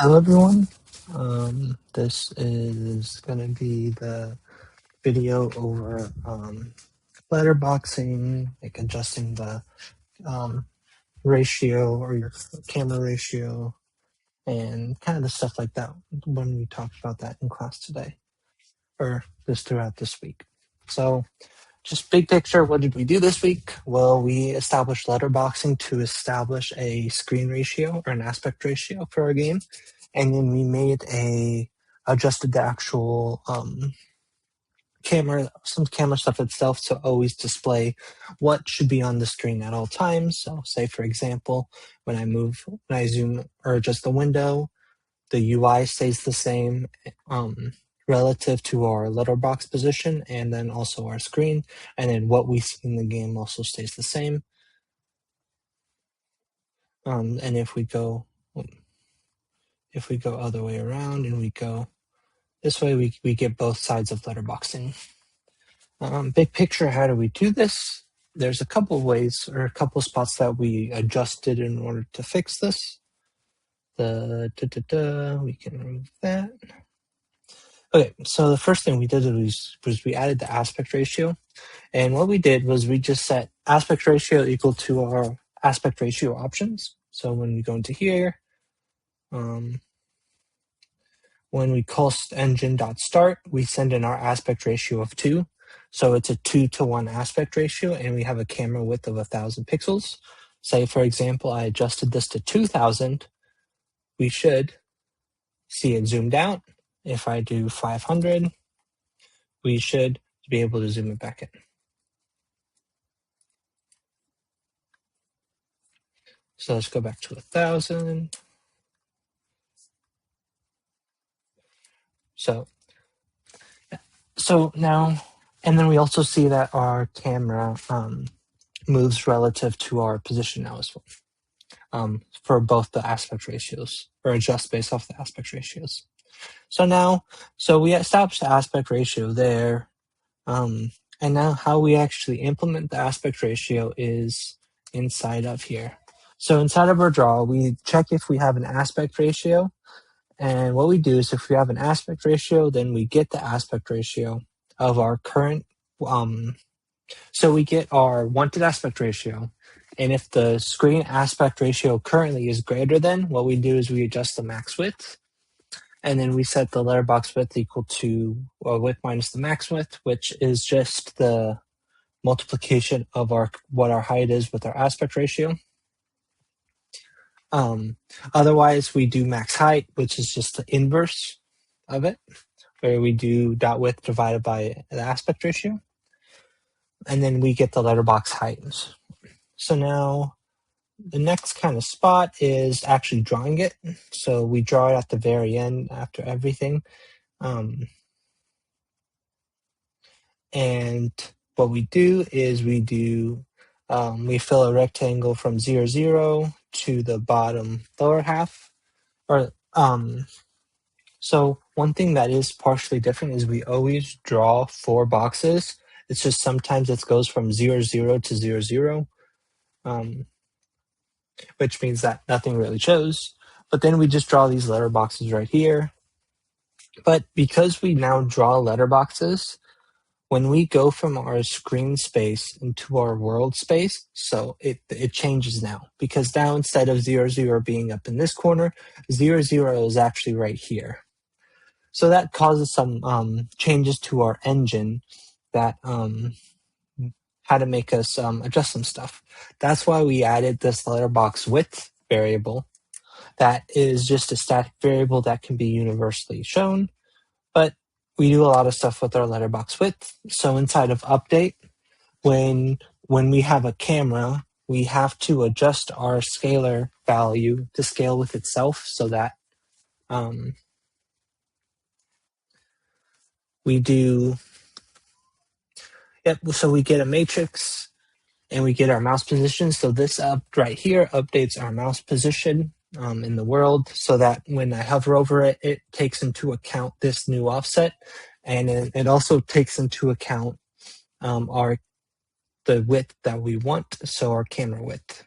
Hello, everyone. This is going to be the video over letterboxing, like adjusting the um, ratio or your camera ratio, and kind of the stuff like that when we talked about that in class today or just throughout this week. So, just big picture, what did we do this week? Well, we established letterboxing to establish a screen ratio or an aspect ratio for our game. And then we made adjusted the actual some camera stuff itself to always display what should be on the screen at all times. So say, for example, when I zoom or adjust the window, the UI stays the same relative to our letterbox position and then also our screen. And then what we see in the game also stays the same. And if we go other way around and we go this way, we get both sides of letterboxing. Big picture, how do we do this? There's a couple of ways or a couple of spots that we adjusted in order to fix this. We can remove that. Okay, so the first thing we did was we added the aspect ratio. And what we did was we just set aspect ratio equal to our aspect ratio options. So when we go into here, when we call engine.start, we send in our aspect ratio of 2. So it's a 2-to-1 aspect ratio, and we have a camera width of 1,000 pixels. Say, for example, I adjusted this to 2,000. We should see it zoomed out. If I do 500, we should be able to zoom it back in. So let's go back to 1,000. So now, and then we also see that our camera moves relative to our position now as well, for both the aspect ratios, or adjust based off the aspect ratios. So we established the aspect ratio there, and now how we actually implement the aspect ratio is inside of here. So inside of our draw, we check if we have an aspect ratio, and what we do is if we have an aspect ratio, then we get the aspect ratio of our current, so we get our wanted aspect ratio, and if the screen aspect ratio currently is greater than, what we do is we adjust the max width, and then we set the letterbox width equal to width minus the max width, which is just the multiplication of what our height is with our aspect ratio. Otherwise, we do max height, which is just the inverse of it, where we do dot width divided by the aspect ratio, and then we get the letterbox height. So now the next kind of spot is actually drawing it. So we draw it at the very end after everything. And what we do is we fill a rectangle from 0, 0 to the bottom lower half. So one thing that is partially different is we always draw 4 boxes. It's just sometimes it goes from 0, 0 to 0, 0, which means that nothing really shows. But then we just draw these letter boxes right here. But because we now draw letter boxes, when we go from our screen space into our world space, so it changes now. Because now instead of 0, 0 being up in this corner, 0, 0 is actually right here. So that causes some changes to our engine that had to make us adjust some stuff. That's why we added this letterbox width variable. That is just a static variable that can be universally shown, but we do a lot of stuff with our letterbox width. So inside of update, when we have a camera, we have to adjust our scalar value to scale with itself so that we do, so we get a matrix and we get our mouse position. So this up right here updates our mouse position in the world so that when I hover over it, it takes into account this new offset. And it also takes into account the width that we want, so our camera width.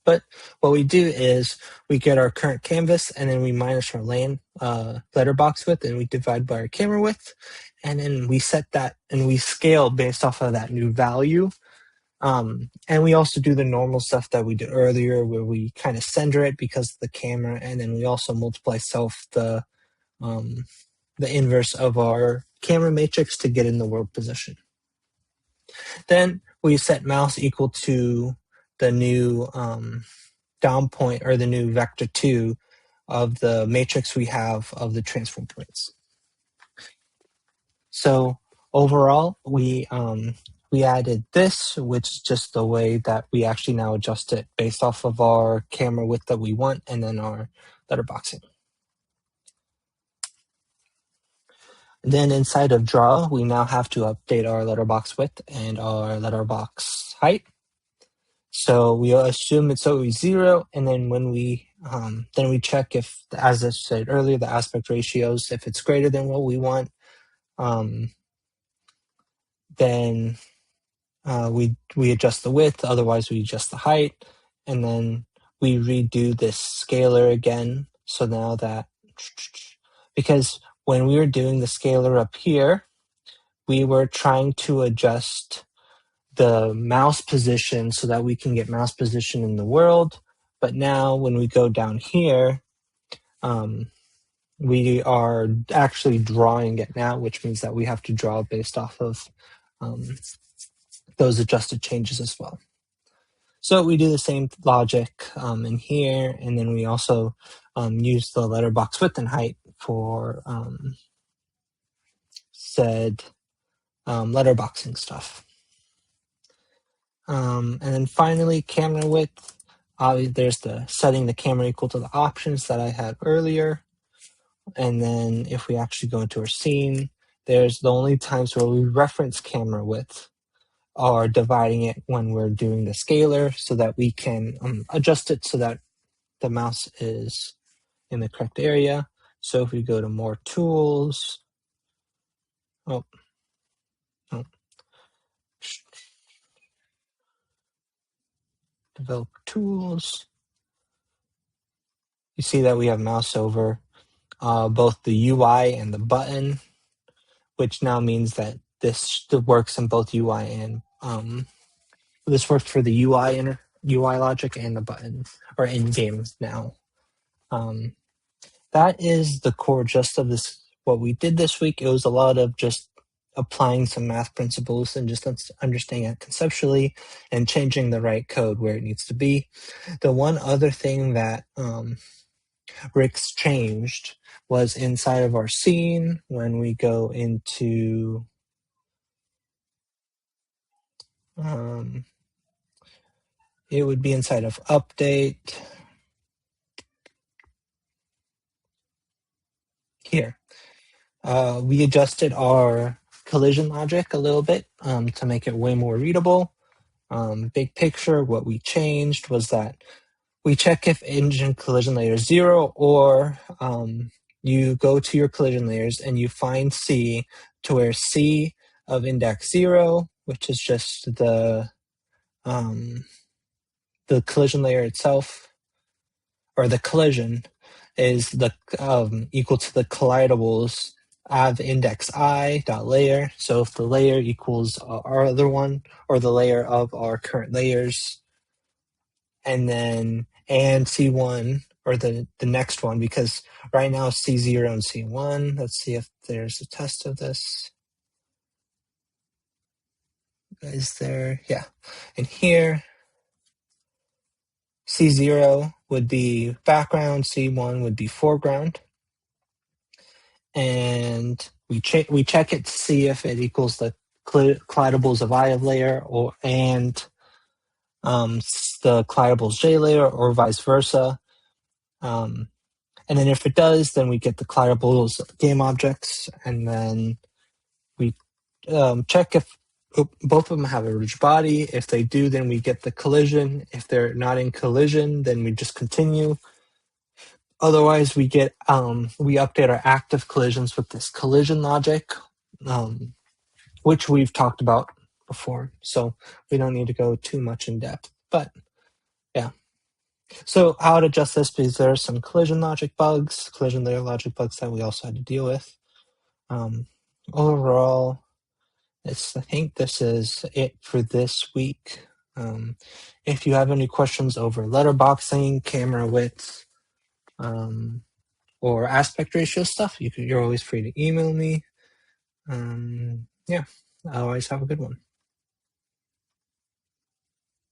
But what we do is we get our current canvas and then we minus our letterbox width and we divide by our camera width. And then we set that and we scale based off of that new value. And we also do the normal stuff that we did earlier where we kind of center it because of the camera. And then we also multiply the inverse of our camera matrix to get in the world position. Then we set mouse equal to the new down point or the new vector 2 of the matrix we have of the transform points. So overall, we added this, which is just the way that we actually now adjust it based off of our camera width that we want and then our letterboxing. Then inside of draw, we now have to update our letterbox width and our letterbox height. So we assume it's always 0, and then when we check if, as I said earlier, the aspect ratios, if it's greater than what we want, then we adjust the width. Otherwise, we adjust the height, and then we redo this scalar again. So now that, because when we were doing the scalar up here, we were trying to adjust the mouse position so that we can get mouse position in the world. But now when we go down here, we are actually drawing it now, which means that we have to draw based off of those adjusted changes as well. So we do the same logic in here, and then we also use the letterbox width and height for said letterboxing stuff. And then finally, camera width. There's the setting the camera equal to the options that I had earlier. And then if we actually go into our scene, there's the only times where we reference camera width are dividing it when we're doing the scalar so that we can adjust it so that the mouse is in the correct area. So if we go to more tools, develop tools, you see that we have mouse over both the UI and the button, which now means that this works in both UI and this works for the UI logic and the button or in-game now. That is the core gist of this. What we did this week, it was a lot of just applying some math principles and just understanding it conceptually and changing the right code where it needs to be. The one other thing that Rick's changed was inside of our scene when we go into it would be inside of update here. We adjusted our collision logic a little bit to make it way more readable. Big picture, what we changed was that we check if engine collision layer is 0, or you go to your collision layers and you find C to where C of index 0, which is just the collision layer itself, or the collision is the equal to the collidables of index I dot layer. So if the layer equals our other one, or the layer of our current layers, and then and C1 or the next one, because right now it's C0 and C1. Let's see if there's a test of this. Is there? Yeah. And here, C0 would be background, C1 would be foreground. And we check it to see if it equals the collidables of I of layer and the collidables J layer, or vice versa. And then if it does, then we get the collidables game objects, and then we check if both of them have a ridge body. If they do, then we get the collision. If they're not in collision, then we just continue. Otherwise, we get we update our active collisions with this collision logic, which we've talked about before. So we don't need to go too much in depth. But yeah, So how to adjust this, because there are some collision layer logic bugs that we also had to deal with. Overall, I think this is it for this week. If you have any questions over letterboxing, camera width, or aspect ratio stuff, you're always free to email me. Yeah, otherwise have a good one.